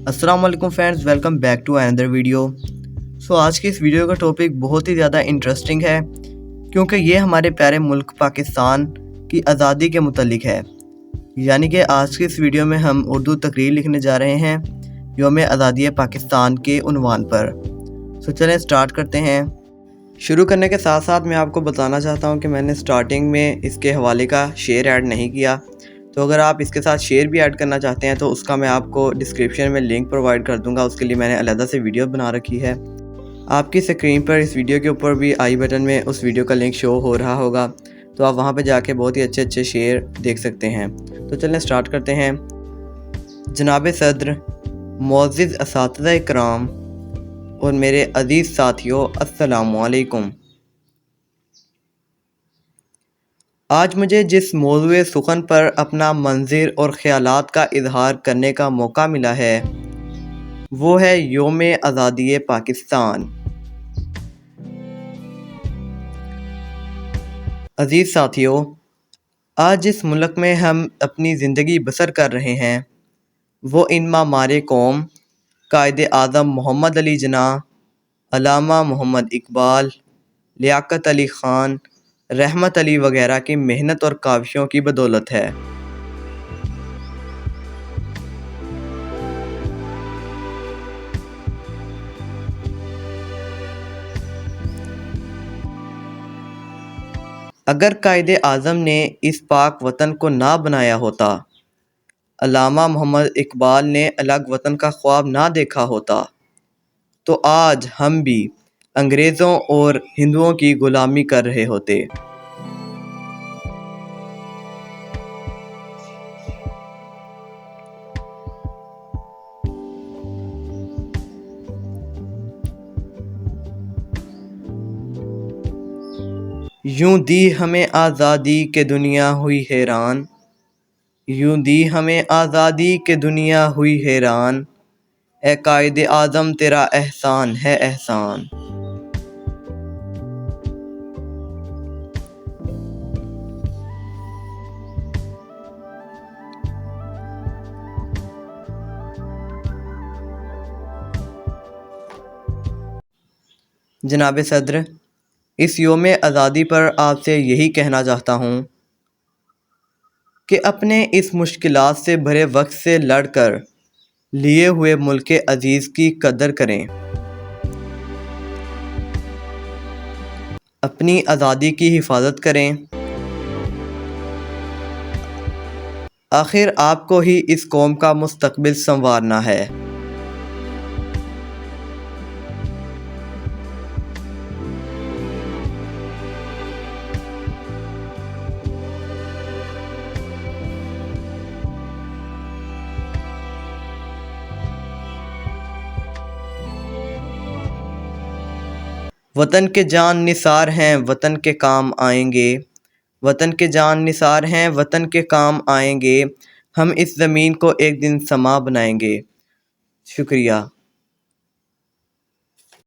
अस्सलाम वालेकुम friends, welcome back to another video. आज की इस वीडियो का टॉपिक बहुत ही ज़्यादा इंटरेस्टिंग है क्योंकि ये हमारे प्यारे मुल्क पाकिस्तान की आज़ादी के मुतल्लिक है। यानी कि आज की इस वीडियो में हम उर्दू तकरीर लिखने जा रहे हैं यौम आज़ादी पाकिस्तान के उन्वान पर। चलें स्टार्ट करते हैं। शुरू करने के साथ साथ मैं आपको बताना चाहता हूँ कि मैंने स्टार्टिंग में इसके हवाले का शेयर ऐड नहीं किया, तो अगर आप इसके साथ शेयर भी ऐड करना चाहते हैं तो उसका मैं आपको डिस्क्रिप्शन में लिंक प्रोवाइड कर दूंगा। उसके लिए मैंने अलग से वीडियो बना रखी है। आपकी स्क्रीन पर इस वीडियो के ऊपर भी आई बटन में उस वीडियो का लिंक शो हो रहा होगा, तो आप वहां पे जाके बहुत ही अच्छे शेयर देख सकते हैं। तो चलें स्टार्ट करते हैं। जनाब सदर, मुअज़्ज़िज़ असातिज़ा इकराम और मेरे अज़ीज़ साथियों, अस्सलामु अलैकुम। आज मुझे जिस मौज़ूए सुख़न पर अपना मंज़िर और ख़यालात का इज़हार करने का मौका मिला है वो है यौम आज़ादी पाकिस्तान। अज़ीज़ साथियों, आज जिस मुल्क में हम अपनी ज़िंदगी बसर कर रहे हैं वो इन मामारे कौम कायदे आज़म मोहम्मद अली जिन्नाह, अल्लामा मोहम्मद इकबाल, लियाक़त अली ख़ान, रहमत अली वगैरह की मेहनत और काविशों की बदौलत है। अगर कायदे आज़म ने इस पाक वतन को ना बनाया होता, अल्लामा मोहम्मद इकबाल ने अलग वतन का ख्वाब ना देखा होता, तो आज हम भी अंग्रेज़ों और हिंदुओं की ग़ुलामी कर रहे होते। यूं दी हमें आज़ादी के दुनिया हुई हैरान, यूं दी हमें आज़ादी के दुनिया हुई हैरान, ए कायदे आज़म तेरा एहसान है एहसान। जनाब सदर, इस यौम आज़ादी पर आपसे यही कहना चाहता हूँ कि अपने इस मुश्किलात से भरे वक्त से लड़कर लिए हुए मुल्क अज़ीज़ की कदर करें। अपनी आज़ादी की हिफाजत करें। आखिर आपको ही इस कौम का मुस्तकबिल संवारना है। वतन के जान निसार हैं वतन के काम आएंगे, वतन के जान निसार हैं वतन के काम आएंगे, हम इस ज़मीन को एक दिन समा बनाएंगे। शुक्रिया।